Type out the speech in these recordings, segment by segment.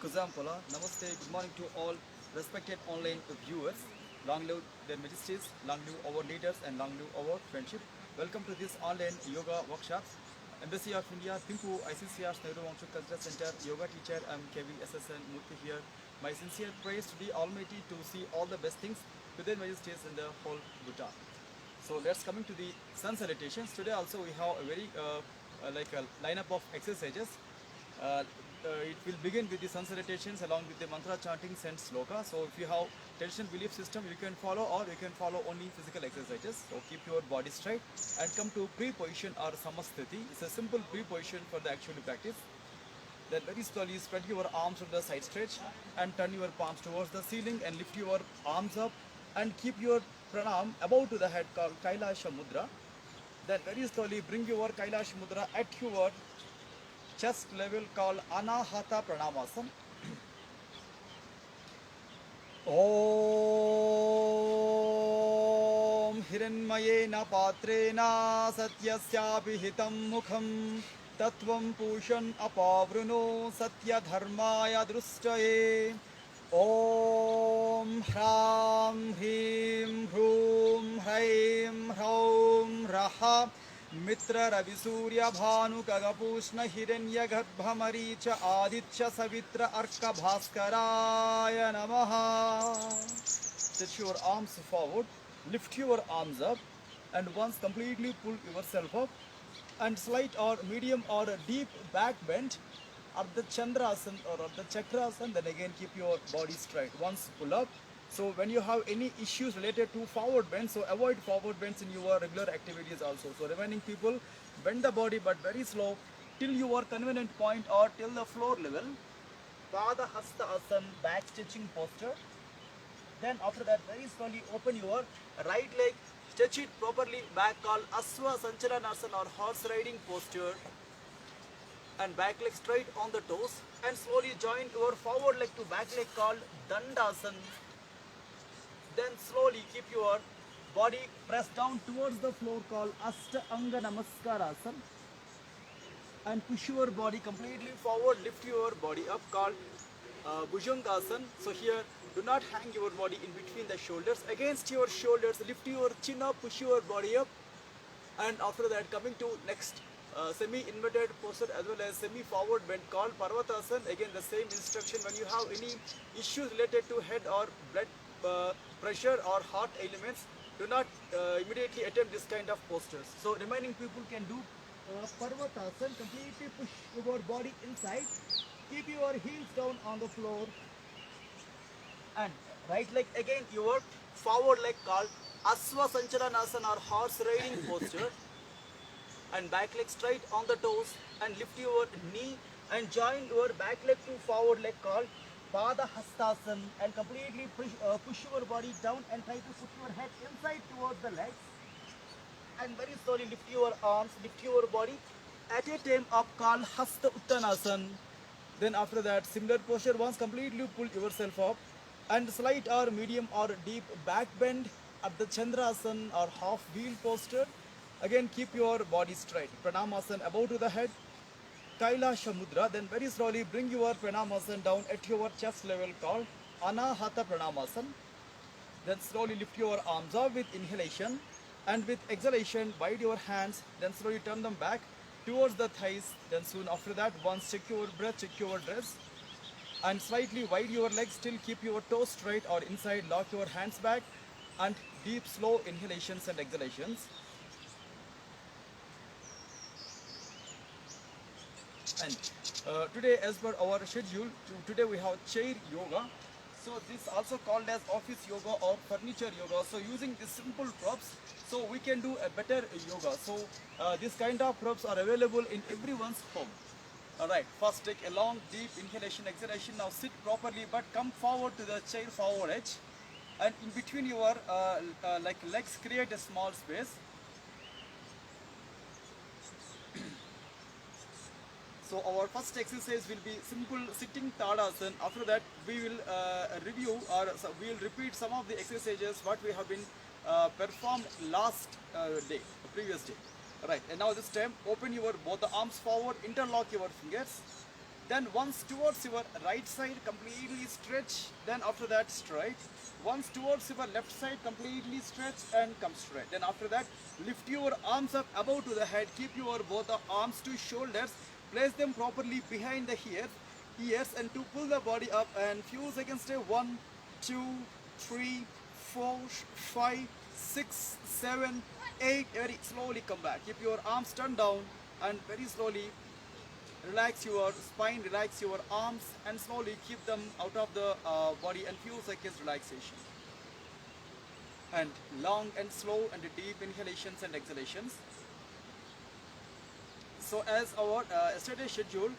Kuzampala. Namaste. Good morning to all respected online viewers. Long live their majesties, long live our leaders, and long live our friendship. Welcome to this online yoga workshops. Embassy of India, Thimpu, ICCR, Nehru Vangshu Cultural Center, yoga teacher. I'm KVSSN Murthy here. My sincere praise to the Almighty to see all the best things to their majesties in the whole Bhutan. So let's coming to the sun salutations. Today also we have a very like a lineup of exercises. Uh, it will begin with the sun salutations along with the mantra chanting and sloka. So if you have traditional belief system, you can follow, or you can follow only physical exercises. So keep your body straight and come to pre-position or samasthiti. It's a simple pre-position for the actual practice. Then very slowly spread your arms on the side stretch and turn your palms towards the ceiling and lift your arms up and keep your pranam above to the head called Kailasha Mudra. Then very slowly bring your Kailash Mudra at your chest level called Anahata Pranamasana. ॐ हिरण्मयेन पात्रेण सत्यस्यापि हितं मुखं तत्त्वं पूषन् अपावृणो सत्यधर्माय दृष्टये ॐ ह्रां ह्रीं ह्रूं ह्रैं ह्रौं ह्रः मित्ररविसूर्यभानुकगपूष्ण हिरण्यगर्भमरीच आदित्य सवित्र अर्कभास्कराय नमः. Stretch your arms forward, lift your arms up, and once completely pull yourself up and slight or medium or deep back bend at the chandrasana or at the chakrasana. Then again keep your body straight. Once pull up. So when you have any issues related to forward bend, so avoid forward bends in your regular activities also. So remaining people, bend the body but very slow till your convenient point or till the floor level. Pada Hasta Asana, back stretching posture. Then after that, very slowly open your right leg, stretch it properly back, called Aswa Sanchalanasana or horse riding posture, and back leg straight on the toes, and slowly join your forward leg to back leg called Dandasana. Then slowly keep your body pressed down towards the floor called Ashtanga Namaskarasana, and push your body completely forward, lift your body up called Bhujangasana. So here, do not hang your body in between the shoulders. Against your shoulders, lift your chin up, push your body up. And after that, coming to next semi-inverted posture as well as semi-forward bend called Parvatasana. Again, the same instruction. When you have any issues related to head or blood pressure or heart ailments, do not immediately attempt this kind of postures. So remaining people can do Parvatasana. Completely push your body inside. Keep your heels down on the floor. And right leg again your forward leg called Aswa Sanchalanasana or horse riding posture, and back leg straight on the toes and lift your knee and join your back leg to forward leg called Pada Hastasana, and completely push your body down and try to put your head inside towards the legs, and very slowly lift your arms, lift your body at a time up called Hasta Uttanasana. Then after that, similar posture, once completely pull yourself up and slight or medium or deep back bend at the Chandrasana or half wheel posture. Again keep your body straight. Pranamasana above to the head. Kailasha Mudra. Then very slowly bring your Pranamasana down at your chest level called Anahata Pranamasana. Then slowly lift your arms up with inhalation, and with exhalation wide your hands, then slowly turn them back towards the thighs. Then soon after that, once check your breath, check your dress, and slightly wide your legs, still keep your toes straight or inside, lock your hands back, and deep slow inhalations and exhalations. And today, as per our schedule, today we have chair yoga. So this also called as office yoga or furniture yoga. So using these simple props, so we can do a better yoga. So this kind of props are available in everyone's home. Alright, first take a long deep inhalation, exhalation. Now sit properly but come forward to the chair forward edge, and in between your like legs create a small space. So our first exercise will be simple sitting Tadasana. After that, we will review, or we will repeat some of the exercises what we have been performed last day, the previous day. Right, and now this time open your both the arms forward, interlock your fingers, Then once towards your right side, completely stretch. Then after that, straight. Once towards your left side, completely stretch and come straight. Then after that, lift your arms up above to the head. Keep your both the arms to shoulders. Place them properly behind the ears, and to pull the body up. And few seconds stay. 1, 2, 3, 4, 5, 6, 7, 8. Very slowly come back. Keep your arms turned down and very slowly relax your spine, relax your arms, and slowly keep them out of the body, and few seconds relaxation. And long and slow and deep inhalations and exhalations. So as our yesterday schedule,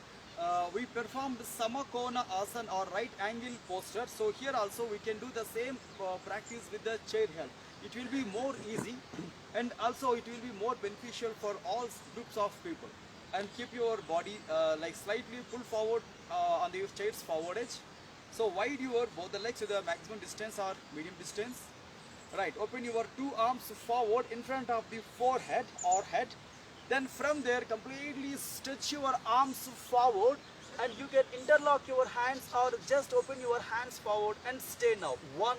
we performed Samakona Asana or right angle posture. So here also we can do the same practice with the chair help. It will be more easy and also it will be more beneficial for all groups of people. And keep your body like slightly pull forward on the chair's forward edge. So wide your both the legs to the maximum distance or medium distance. Right, open your two arms forward in front of the forehead or head. Then from there completely stretch your arms forward and you can interlock your hands or just open your hands forward and stay now. 1,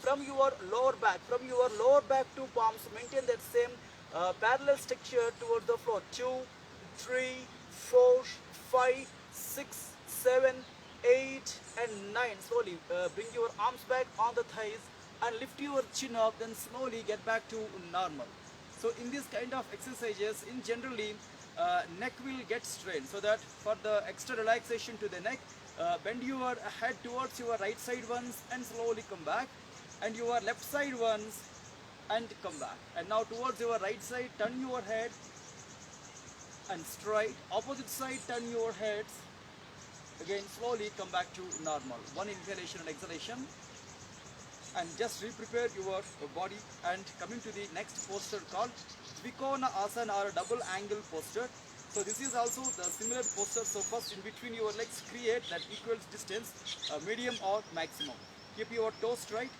from your lower back, to palms, maintain that same parallel structure towards the floor. 2, 3, 4, 5, 6, 7, 8 and 9. Slowly bring your arms back on the thighs and lift your chin up, then slowly get back to normal. So in this kind of exercises, in generally neck will get strained, so that for the extra relaxation to the neck, bend your head towards your right side once and slowly come back, and your left side once and come back. And now towards your right side, turn your head and straight. Opposite side, turn your heads. Again slowly come back to normal. One inhalation and exhalation. And just re-prepare your body, and coming to the next posture called Dvikona Asana or double angle posture. So this is also the similar posture. So first in between your legs create that equal distance, medium or maximum. Keep your toes straight.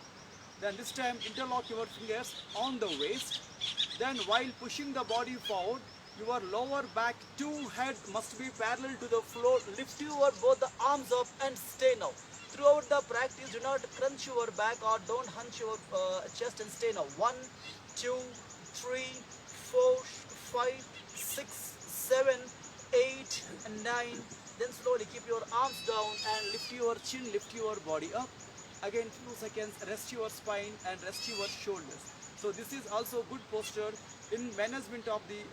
Then this time interlock your fingers on the waist. Then while pushing the body forward, your lower back to head must be parallel to the floor. Lift your both the arms up and stay now. Throughout the practice, do not crunch your back or don't hunch your chest, and stay now. 1, 2, 3, 4, 5, 6, 7, 8 and 9. Then slowly keep your arms down and lift your chin, lift your body up. Again few seconds, rest your spine and rest your shoulders. So this is also good posture in management of the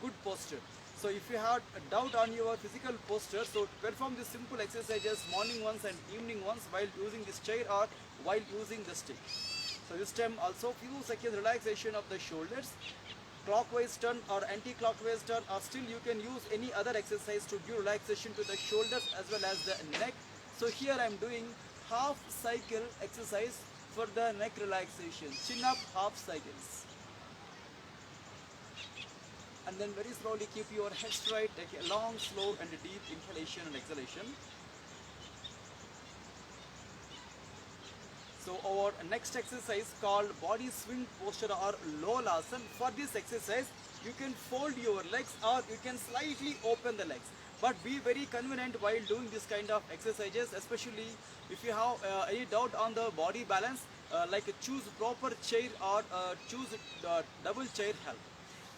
good posture. So if you have a doubt on your physical posture, so perform these simple exercises morning once and evening once while using this chair or while using the stick. So this time also few seconds relaxation of the shoulders, clockwise turn or anti-clockwise turn, or still you can use any other exercise to give relaxation to the shoulders as well as the neck. So here I am doing half cycle exercise for the neck relaxation. Chin up half cycles. And then very slowly keep your head straight, take a long, slow and deep inhalation and exhalation. So our next exercise called body swing posture or Lolasana. For this exercise, you can fold your legs or you can slightly open the legs. But be very convenient while doing this kind of exercises, especially if you have any doubt on the body balance, like choose proper chair or choose double chair help.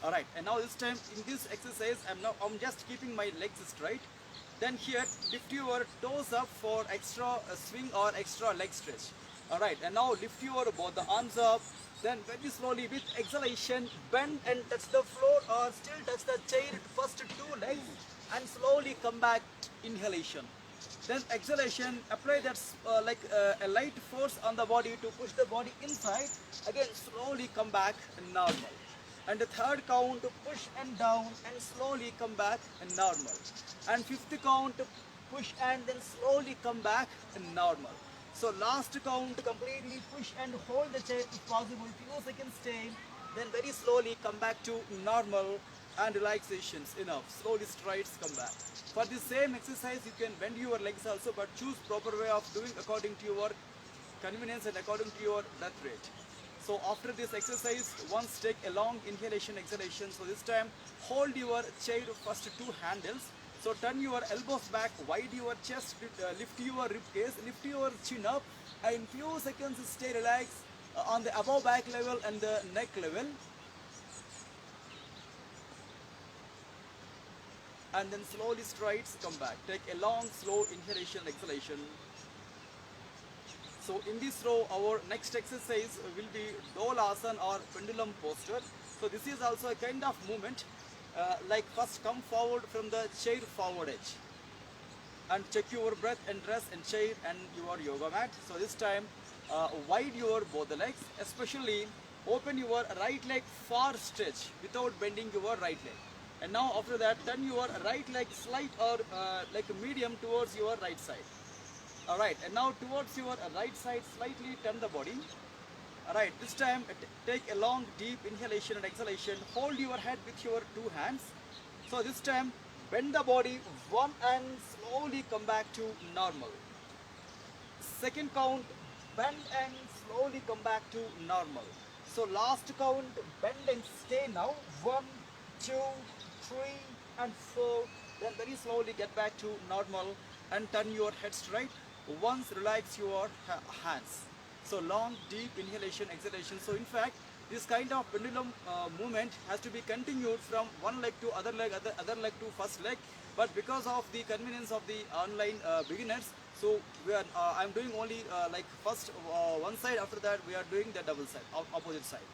Alright, and now this time in this exercise I'm just keeping my legs straight. Then here lift your toes up for extra swing or extra leg stretch. Alright, and now lift your both the arms up. Then very slowly with exhalation bend and touch the floor or still touch the chair first two legs and slowly come back inhalation. Then exhalation, apply that like a light force on the body to push the body inside. Again slowly come back normal. And the third count, push and down and slowly come back and normal. And fifth count, push and then slowly come back and normal. So last count, completely push and hold the chair if possible. Few seconds stay. Then very slowly come back to normal and relaxations. Enough. Slowly strides come back. For the same exercise, you can bend your legs also, but choose proper way of doing according to your convenience and according to your breath rate. So after this exercise, once take a long inhalation, exhalation. So this time, hold your chair first two handles So turn your elbows back, wide your chest, lift your rib cage, lift your chin up, and in few seconds stay relaxed on the above back level and the neck level. And then slowly strides, come back. Take a long, slow inhalation, exhalation. So in this row, our next exercise will be Dolasana or pendulum posture. So this is also a kind of movement, like first come forward from the chair forward edge. And check your breath and rest and chair and your yoga mat. So this time, wide your both the legs, especially open your right leg far stretch without bending your right leg. And now after that, turn your right leg slight or like a medium towards your right side. Alright, and now towards your right side, slightly turn the body. Alright, this time take a long deep inhalation and exhalation. Hold your head with your two hands. So this time bend the body one and slowly come back to normal. Second count, bend and slowly come back to normal. So last count, bend and stay now. 1, 2, 3 and 4. Then very slowly get back to normal and turn your head straight. Once relax your hands. So long deep inhalation, exhalation. So in fact, this kind of pendulum movement has to be continued from one leg to other leg, other leg to first leg. But because of the convenience of the online beginners, so we are I'm doing only like first one side. After that, we are doing the double side, opposite side.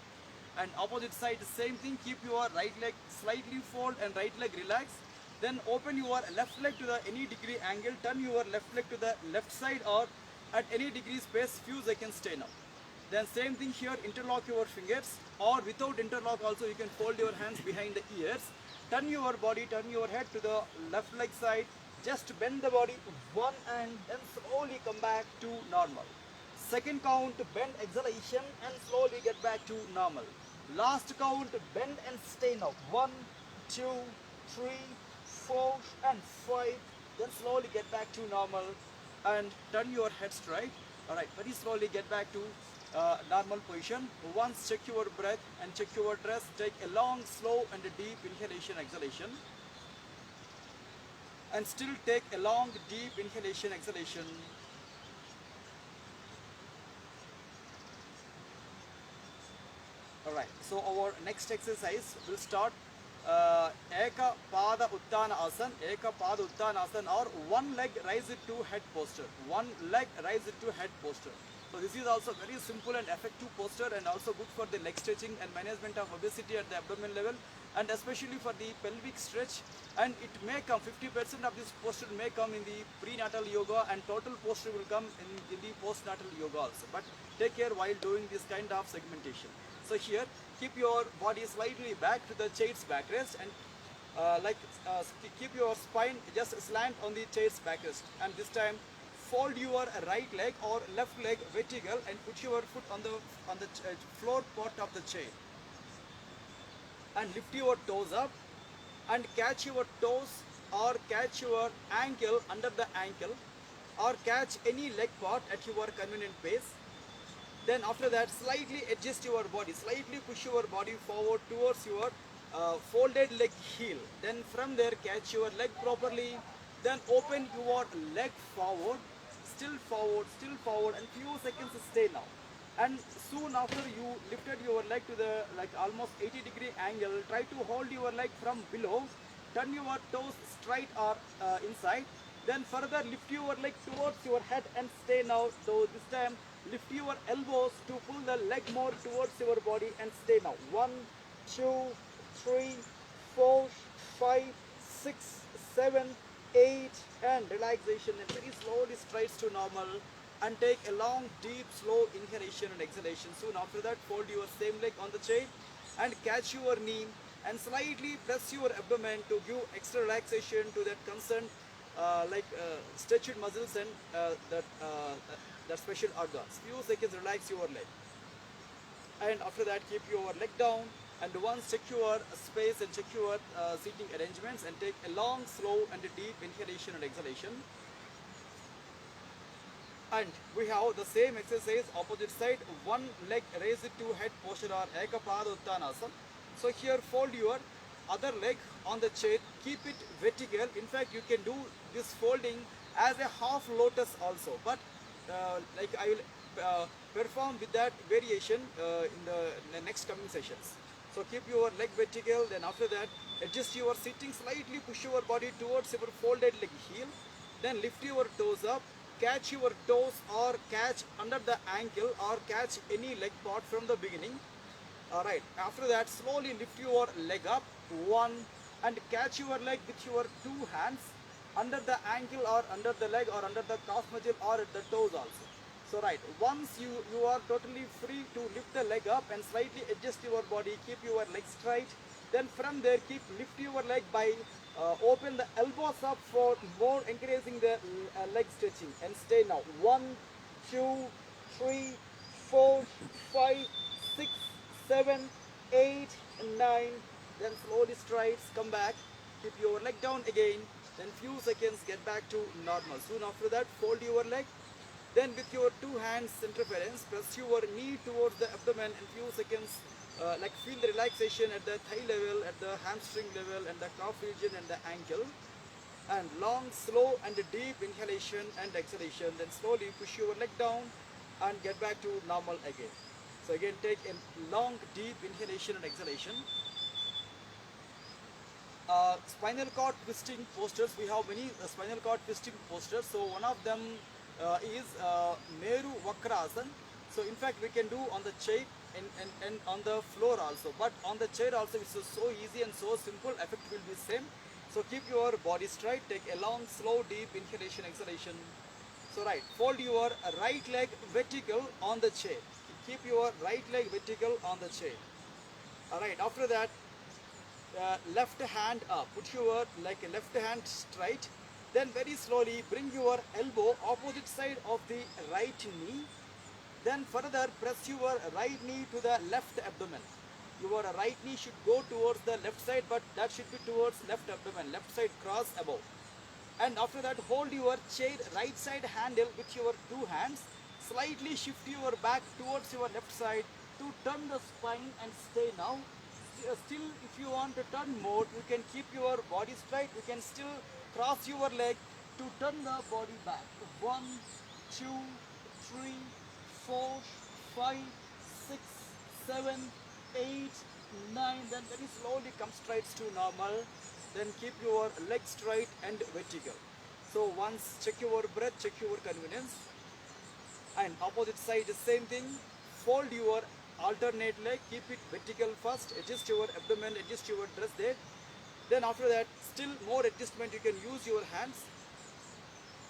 And opposite side, same thing. Keep your right leg slightly fold and right leg relax. Then open your left leg to the any degree angle. Turn your left leg to the left side or at any degree space. Few seconds stay now. Then same thing here. Interlock your fingers, or without interlock also you can fold your hands behind the ears. Turn your body, turn your head to the left leg side. Just bend the body one and then slowly come back to normal. Second count, bend exhalation and slowly get back to normal. Last count, bend and stay now. 1, 2, 3, 4 and 5. Then slowly get back to normal and turn your head straight. Alright, very slowly get back to normal position. Once check your breath and check your dress. Take a long, slow and a deep inhalation, exhalation. And still take a long, deep inhalation, exhalation. Alright, so our next exercise will start Eka Pada Uttana Asana, Eka Pada Uttana Asana, or one leg rise it to head posture. One leg rise it to head posture. So this is also very simple and effective posture and also good for the leg stretching and management of obesity at the abdomen level, and especially for the pelvic stretch. And it may come, 50% of this posture may come in the prenatal yoga, and total posture will come in the postnatal yoga also. But take care while doing this kind of segmentation. So here, keep your body slightly back to the chair's backrest and keep your spine just slant on the chair's backrest. And this time, fold your right leg or left leg vertical and put your foot on the floor part of the chair. And lift your toes up and catch your toes or catch your ankle under the ankle, or catch any leg part at your convenient pace. Then after that, slightly adjust your body, slightly push your body forward towards your folded leg heel. Then from there, catch your leg properly. Then open your leg forward, still forward, and few seconds stay now. And soon after you lifted your leg to the almost 80-degree angle, try to hold your leg from below. Turn your toes straight or inside. Then further lift your leg towards your head and stay now. So this time, lift your elbows to pull the leg more towards your body and stay now. 1, 2, 3, 4, 5, 6, 7, 8 and relaxation, and very slowly strides to normal. And take a long, deep, slow inhalation and exhalation. Soon after that, fold your same leg on the chair and catch your knee and slightly press your abdomen to give extra relaxation to that concerned stretched muscles and that special organs. Few seconds relax your leg. And after that, keep your leg down. And once check your space and check your seating arrangements and take a long, slow and a deep inhalation and exhalation. And we have the same exercise opposite side. One leg raise it to head posture or Eka Pada Uttanasana. So here fold your other leg on the chair, keep it vertical. In fact, you can do this folding as a half lotus also, but like I will perform with that variation in the next coming sessions. So keep your leg vertical, then after that adjust your sitting slightly, push your body towards your folded leg heel, then lift your toes up, catch your toes or catch under the ankle or catch any leg part from the beginning. Alright, after that slowly lift your leg up, one, and catch your leg with your two hands under the ankle or under the leg or under the calf muscle or at the toes also. So right, once you are totally free to lift the leg up and slightly adjust your body, keep your leg straight. Then from there, lift your leg by open the elbows up for more encouraging the leg stretching and stay now. 1, 2, 3, 4, 5, 6, 7, 8, 9. Then slowly strides, come back, keep your leg down again. Then few seconds, get back to normal. Soon after that, fold your leg. Then with your two hands circumference, press your knee towards the abdomen and few seconds, like feel the relaxation at the thigh level, at the hamstring level, and the calf region and the ankle. And long, slow and deep inhalation and exhalation. Then slowly push your leg down and get back to normal again. So again, take a long, deep inhalation and exhalation. Spinal cord twisting postures. We have many spinal cord twisting postures. So one of them is Meru Vakrasana. So in fact we can do on the chair and on the floor also. But on the chair also it's so easy and so simple. Effect will be same. So keep your body straight. Take a long, slow, deep inhalation, exhalation. So right, fold your right leg vertical on the chair. Keep your right leg vertical on the chair. Alright, after that left hand up. Put your left hand straight. Then very slowly bring your elbow opposite side of the right knee. Then further press your right knee to the left abdomen. Your right knee should go towards the left side, but that should be towards left abdomen, left side cross above. And after that hold your chair right side handle with your two hands. Slightly shift your back towards your left side to turn the spine and stay now. Still if you want to turn more, you can keep your body straight. You can still cross your leg to turn the body back. 1, 2, 3, 4, 5, 6, 7, 8, 9. Then very slowly come straight to normal. Then keep your leg straight and vertical. So once check your breath, check your convenience. And opposite side the same thing. Fold your alternate leg, keep it vertical first, adjust your abdomen, adjust your dress there. Then after that, still more adjustment, you can use your hands.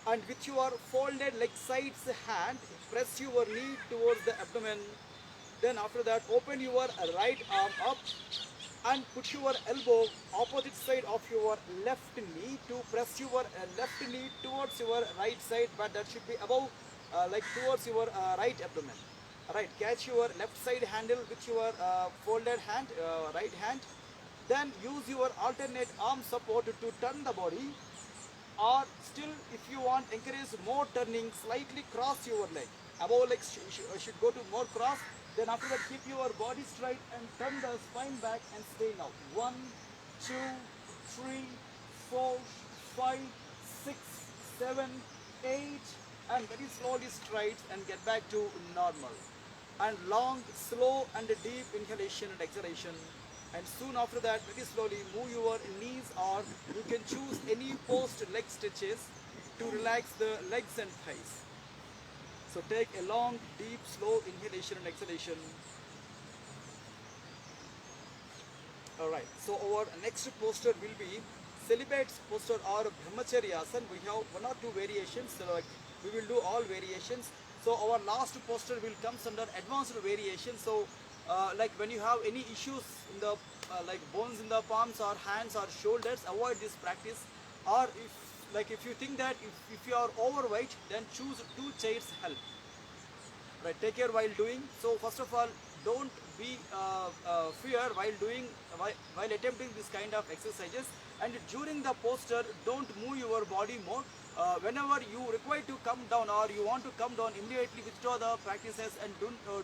And with your folded leg sides hand, press your knee towards the abdomen. Then after that, open your right arm up and put your elbow opposite side of your left knee to press your left knee towards your right side, but that should be above, towards your right abdomen. Right, catch your left side handle with your folded hand, right hand. Then use your alternate arm support to turn the body. Or still, if you want encourage more turning, slightly cross your leg. Above leg should go to more cross. Then after that, keep your body straight and turn the spine back and stay now. 1, 2, 3, 4, 5, 6, 7, 8, and very slowly straight and get back to normal. And long, slow and deep inhalation and exhalation. And soon after that, very slowly move your knees, or you can choose any post leg stretches to relax the legs and thighs. So take a long, deep, slow inhalation and exhalation. Alright, so our next posture will be celibate's posture or brahmacharya asana. We have 1 or 2 variations, so like we will do all variations. So our last posture will come under advanced variation. So like when you have any issues in the like bones in the palms or hands or shoulders, avoid this practice. Or if you think that if you are overweight, then choose 2 chairs help. Right, take care while doing. So first of all, don't be fear while attempting this kind of exercises. And during the posture, don't move your body more. Whenever you require to come down or you want to come down, immediately withdraw the practices and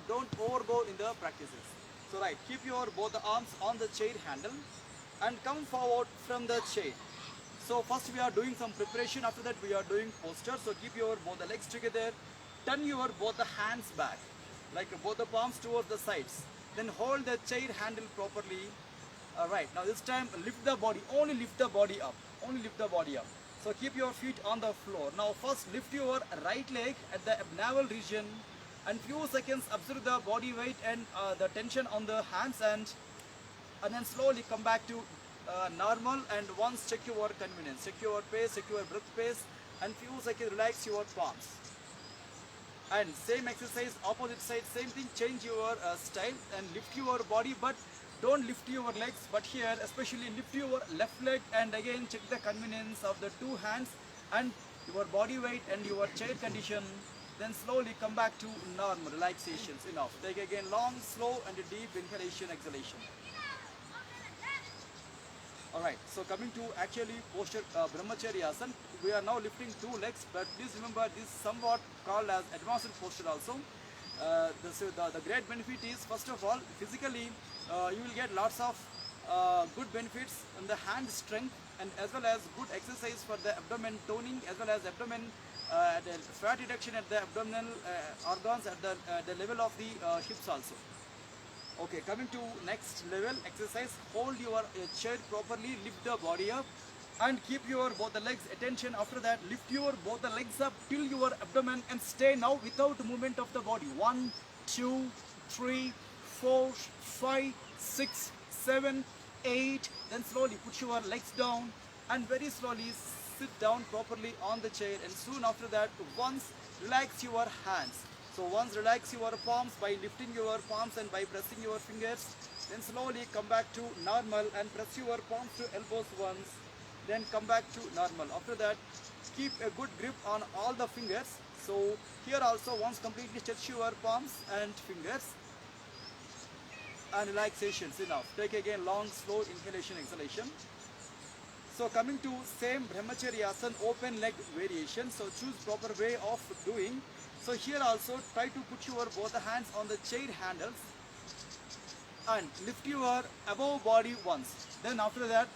don't overgo in the practices. So right, keep your both the arms on the chair handle. and come forward from the chair. So first we are doing some preparation, after that we are doing posture. So keep your both the legs together, turn your both the hands back, like both the palms towards the sides. Then hold the chair handle properly. Alright, now this time lift the body, only lift the body up, only lift the body up. So keep your feet on the floor. Now first lift your right leg at the abdominal region and few seconds observe the body weight and the tension on the hands, and then slowly come back to normal, and once check your convenience, check your pace, check your breath pace, and few seconds relax your palms. And same exercise, opposite side, same thing, change your style and lift your body, but don't lift your legs, but here especially lift your left leg, and again check the convenience of the two hands and your body weight and your chair condition. Then slowly come back to normal relaxations. Enough. Take again long, slow and deep inhalation, exhalation. Alright, so coming to actually posture Brahmacharya Asana, we are now lifting two legs, but please remember this is somewhat called as advanced posture also. The great benefit is, first of all, physically you will get lots of good benefits in the hand strength, and as well as good exercise for the abdomen toning, as well as abdomen the fat reduction at the abdominal organs at the level of the hips also. Okay, coming to next level exercise, hold your chair properly, lift the body up and keep your both the legs attention. After that, lift your both the legs up till your abdomen and stay now without movement of the body. 1, 2, 3, 4, 5, 6, 7, 8. Then slowly put your legs down and very slowly sit down properly on the chair, and soon after that once relax your hands. So once relax your palms by lifting your palms and by pressing your fingers, then slowly come back to normal and press your palms to elbows once, then come back to normal. After that, keep a good grip on all the fingers. So here also once completely stretch your palms and fingers and relaxations. Enough. Take again long slow inhalation, exhalation. So coming to same Brahmacharya Asana open leg variation. So choose proper way of doing. So here also try to put your both the hands on the chair handles and lift your above body once. Then after that,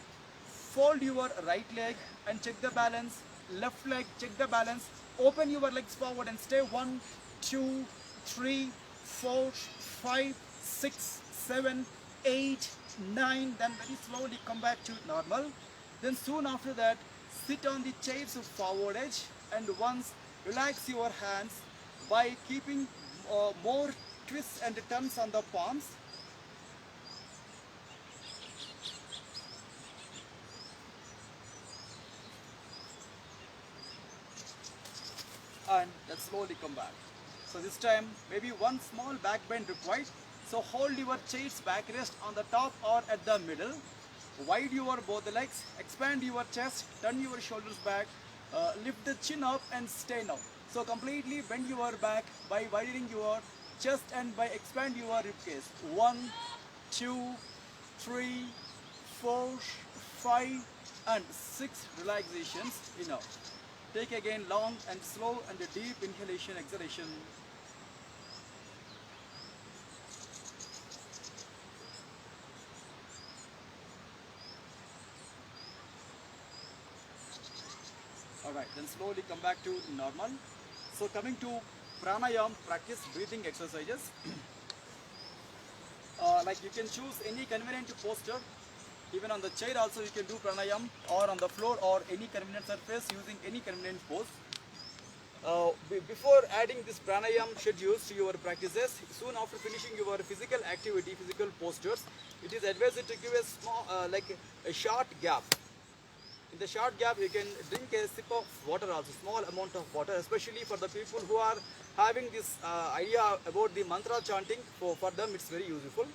fold your right leg and check the balance. Left leg, check the balance. Open your legs forward and stay 1, 2, 3, 4, 5, 6, 7, 8, 9. Then very slowly come back to normal. Then soon after that, sit on the chair's forward edge and once relax your hands by keeping more twists and turns on the palms. And then slowly come back. So this time maybe one small back bend required. So hold your chair's backrest on the top or at the middle. Wide your both the legs, expand your chest, turn your shoulders back, lift the chin up and stay now. So completely bend your back by widening your chest and by expand your rib cage. 1, 2, 3, 4, 5 and 6 relaxations. Enough. Take again long and slow and a deep inhalation, exhalation. Alright, then slowly come back to normal. So coming to pranayam practice, breathing exercises. Like you can choose any convenient posture. Even on the chair also you can do pranayam, or on the floor or any convenient surface using any convenient pose. Before adding this pranayam schedules to your practices, soon after finishing your physical activity, physical postures, it is advised to give a small, a short gap. In the short gap, you can drink a sip of water also, small amount of water, especially for the people who are having this idea about the mantra chanting. For them, it's very useful.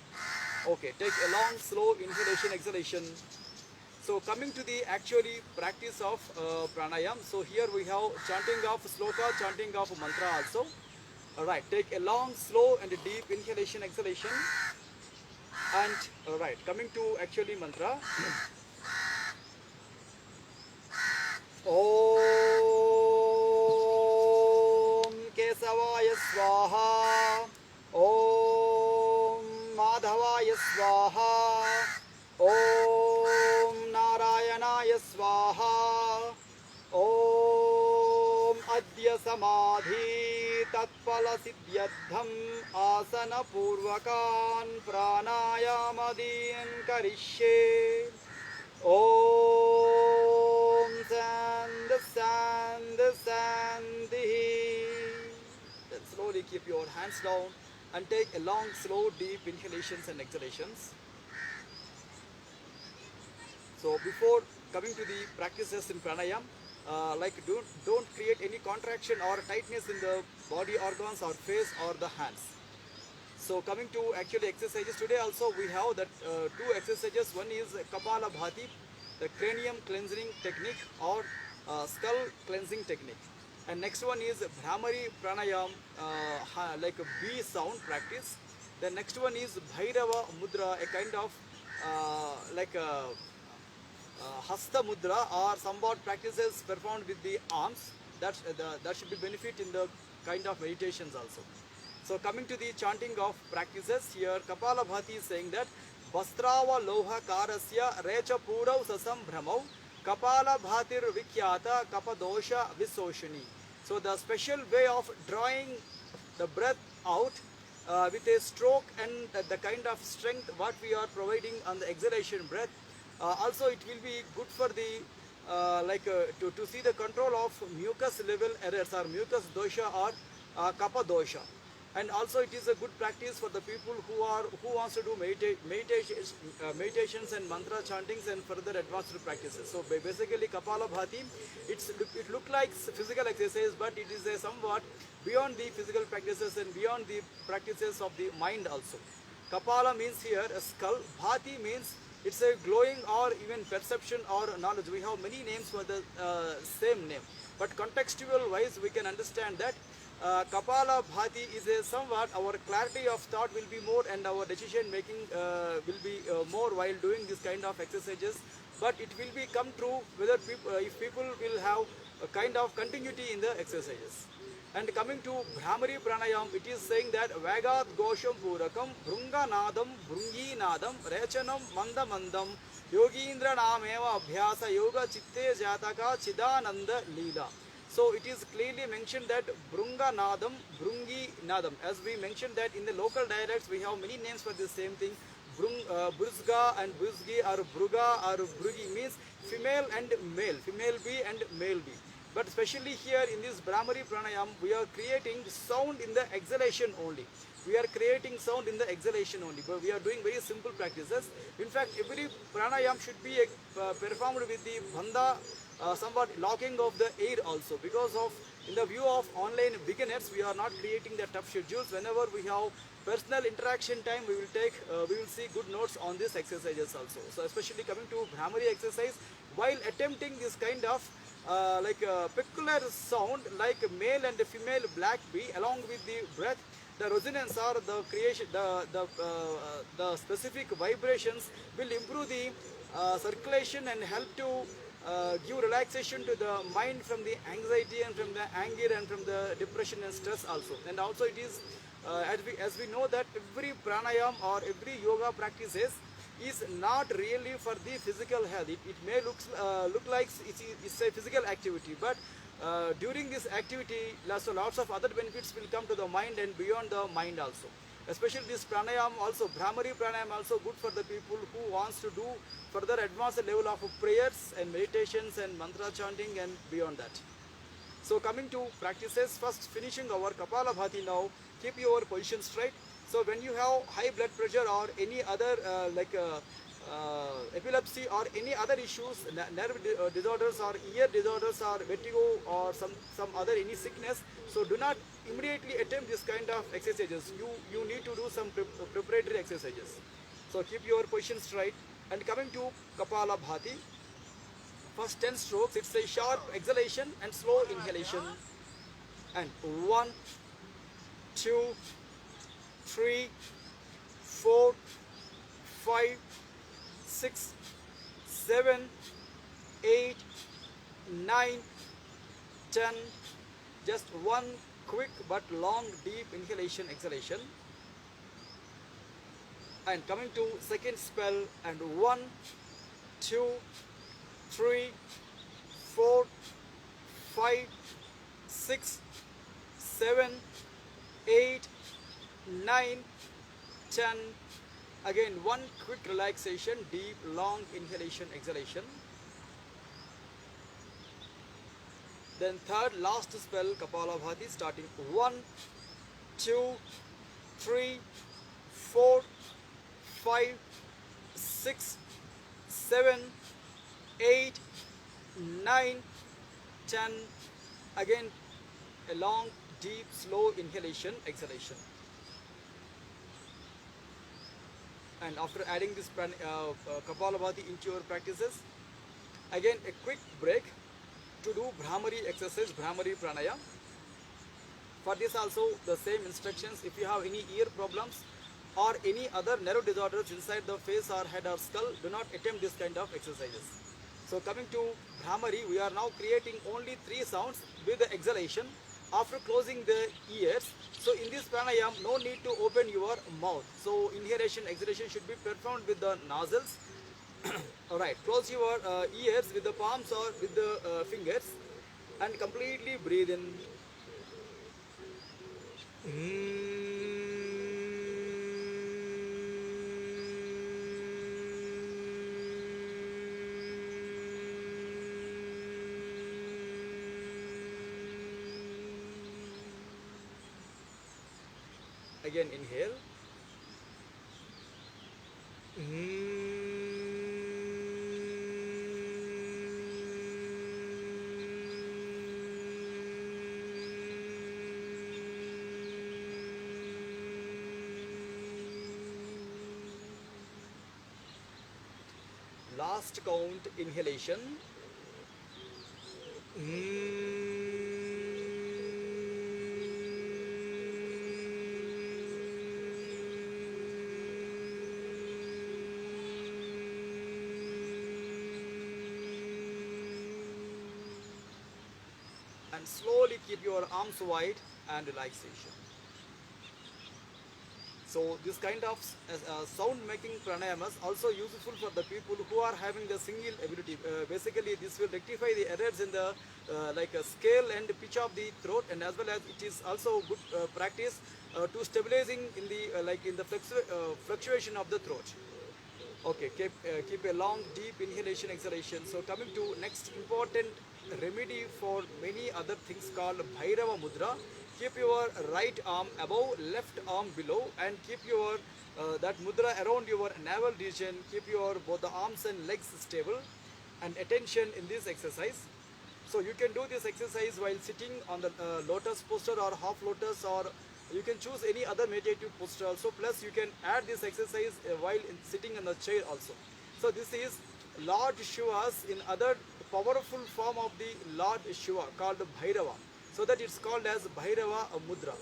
Okay, take a long, slow inhalation, exhalation. So coming to the actually practice of pranayam. So here we have chanting of sloka, chanting of mantra also. Alright, take a long, slow and a deep inhalation, exhalation. And alright, coming to actually mantra. Om Kesavaya Swaha, Om Madhavaya Swaha, Om adya samadhi tatpala siddhyartham asana purvakan pranayamadiyan karishye. Om Sandhi Sandhi Sandhi. Then slowly keep your hands down and take a long, slow, deep inhalations and exhalations. So before coming to the practices in pranayam, like don't create any contraction or tightness in the body organs or face or the hands. So coming to actually exercises, today also we have that two exercises. One is Kapala Bhati, the cranium cleansing technique or skull cleansing technique. And next one is Bhramari Pranayam, like a B sound practice. The next one is Bhairava Mudra, a kind of like a Hasta Mudra or somewhat practices performed with the arms. That should be benefit in the kind of meditations also. So coming to the chanting of practices, here Kapala Bhati is saying that Vastrava Loha Karasya Recha Purau Sasam Brahmau Kapala Bhatir Vikyata Kapadosha Visoshani. So the special way of drawing the breath out with a stroke and the kind of strength what we are providing on the exhalation breath. Also it will be good for the to see the control of mucus level errors or mucus dosha or kapha dosha. And also it is a good practice for the people who wants to do meditations and mantra chantings and further advanced practices. So basically Kapala Bhati, it look like physical exercise, but it is a somewhat beyond the physical practices and beyond the practices of the mind also. Kapala means here a skull, Bhati means it's a glowing or even perception or knowledge. We have many names for the same name, but contextual wise we can understand that Kapala Bhati is a somewhat our clarity of thought will be more and our decision making will be more while doing this kind of exercises, but it will be come true whether if people will have a kind of continuity in the exercises. And coming to Bhramari Pranayam, it is saying that Vagat Gosham Purakam Brunga Nadam Brungi Nadam Rechanam Manda Mandam Yogindra Nameva Abhyasa Yoga Chitte Jataka Chidananda Leela. So it is clearly mentioned that Brunga Nadam, Brungi Nadam. As we mentioned that in the local dialects we have many names for the same thing. Bruzga and Bruzgi or Bruga or Brugi means female and male, female B and male B. But especially here in this Bhramari Pranayam, we are creating sound in the exhalation only. We are creating sound in the exhalation only, but we are doing very simple practices. In fact, every pranayam should be performed with the bandha, somewhat locking of the air also, because of in the view of online beginners we are not creating the tough schedules. Whenever we have personal interaction time, we will see good notes on these exercises also. So especially coming to Bhramari exercise, while attempting this kind of like a peculiar sound like male and female black bee along with the breath, the resonance or the creation, the specific vibrations will improve the circulation and help to give relaxation to the mind from the anxiety and from the anger and from the depression and stress also. And also it is as we know that every pranayam or every yoga practices is not really for the physical health. It may look like it's a physical activity, but during this activity lots of other benefits will come to the mind and beyond the mind also. Especially this pranayam also, Bhramari Pranayam also good for the people who wants to do further advanced level of prayers and meditations and mantra chanting and beyond that. So coming to practices, first finishing our Kapala Bhati now, keep your position straight. So when you have high blood pressure or any other epilepsy or any other issues, nerve disorders or ear disorders or vertigo or some other any sickness, so do not immediately attempt this kind of exercises. You need to do some preparatory exercises. So keep your position straight. And coming to Kapala Bhati, first 10 strokes, it's a sharp exhalation and slow inhalation. And 1, 2, 3, 4, 5, 6, 7, 8, 9, 10. Just one quick but long deep inhalation, exhalation. And coming to second spell, and 1, 2, 3, 4, 5, 6, 7, 8, 9, 10. Again, one quick relaxation, deep, long inhalation, exhalation. Then third, last spell, Kapalabhati, starting 1, 2, 3, 4, 5, 6, 7, 8, 9, 10. Again, a long, deep, slow inhalation, exhalation. And after adding this Kapalabhati into your practices, again a quick break to do Bhramari exercise, Bhramari Pranaya. For this also the same instructions. If you have any ear problems or any other nerve disorders inside the face or head or skull, do not attempt this kind of exercises. So coming to Bhramari, we are now creating only 3 sounds with the exhalation after closing the ears. So in this pranayam, no need to open your mouth. So inhalation, exhalation should be performed with the nostrils. Alright, close your ears with the palms or with the fingers and completely breathe in. Again inhale. Last count inhalation. And slowly keep your arms wide and relaxation. So this kind of sound making pranayamas also useful for the people who are having the single ability. Basically this will rectify the errors in the scale and pitch of the throat, and as well as it is also good practice to stabilizing in the in the fluctuation of the throat. Okay, keep a long deep inhalation, exhalation. So coming to next important remedy for many other things called Bhairava Mudra. Keep your right arm above, left arm below, and keep your that mudra around your navel region. Keep your both the arms and legs stable, and attention in this exercise. So you can do this exercise while sitting on the lotus posture or half lotus, or you can choose any other meditative posture also. Plus you can add this exercise while sitting in the chair also. So this is Lord Shiva's in other powerful form of the Lord Shiva called Bhairava. So that it's called as Bhairava Mudra.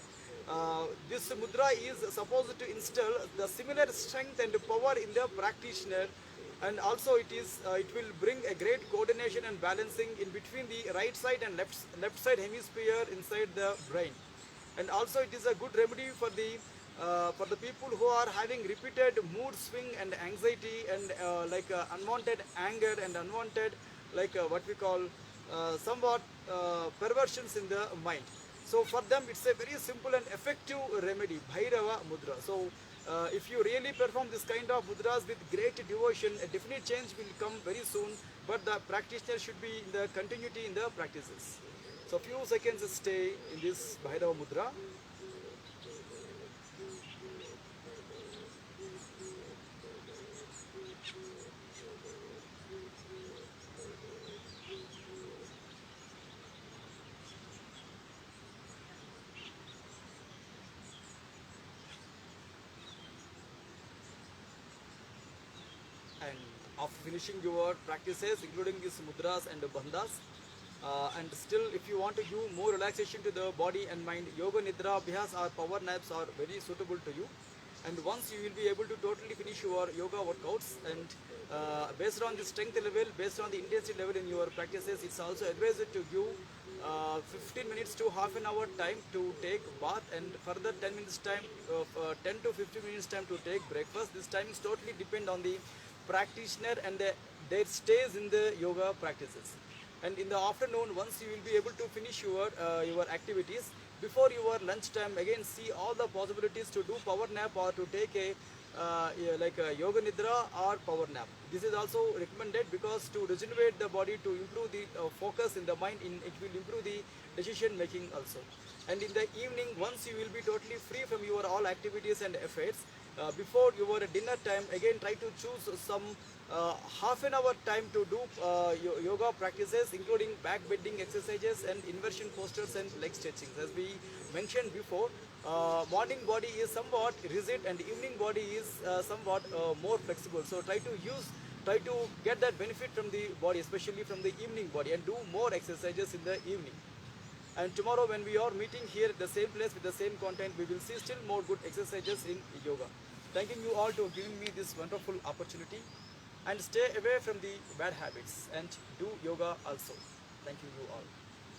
This mudra is supposed to instill the similar strength and power in the practitioner, and also it will bring a great coordination and balancing in between the right side and left side hemisphere inside the brain. And also it is a good remedy for the people who are having repeated mood swing and anxiety and unwanted anger and unwanted what we call somewhat perversions in the mind. So for them it's a very simple and effective remedy, Bhairava Mudra. So if you really perform this kind of mudras with great devotion, a definite change will come very soon, but the practitioner should be in the continuity in the practices. So few seconds stay in this Bhairava Mudra. And after finishing your practices, including these mudras and bandhas, and still if you want to give more relaxation to the body and mind, yoga nidra abhyas or power naps are very suitable to you. And once you will be able to totally finish your yoga workouts, and based on the strength level, based on the intensity level in your practices, it's also advised to give 15 minutes to half an hour time to take bath, and further 10 minutes time, 10 to 15 minutes time to take breakfast. This timings totally depend on the practitioner and their stays in the yoga practices. And in the afternoon, once you will be able to finish your activities, before your lunch time, again see all the possibilities to do power nap or to take a yeah, like a yoga nidra or power nap. This is also recommended because to regenerate the body, to improve the focus in the mind, it will improve the decision making also. And in the evening, once you will be totally free from your all activities and efforts, before your dinner time, again try to choose some half an hour time to do yoga practices, including back bending exercises and inversion postures and leg stretching. As we mentioned before, morning body is somewhat rigid and evening body is somewhat more flexible. So try to get that benefit from the body, especially from the evening body, and do more exercises in the evening. And tomorrow when we are meeting here at the same place with the same content, we will see still more good exercises in yoga. Thanking you all to giving me this wonderful opportunity, and stay away from the bad habits and do yoga also. Thank you all.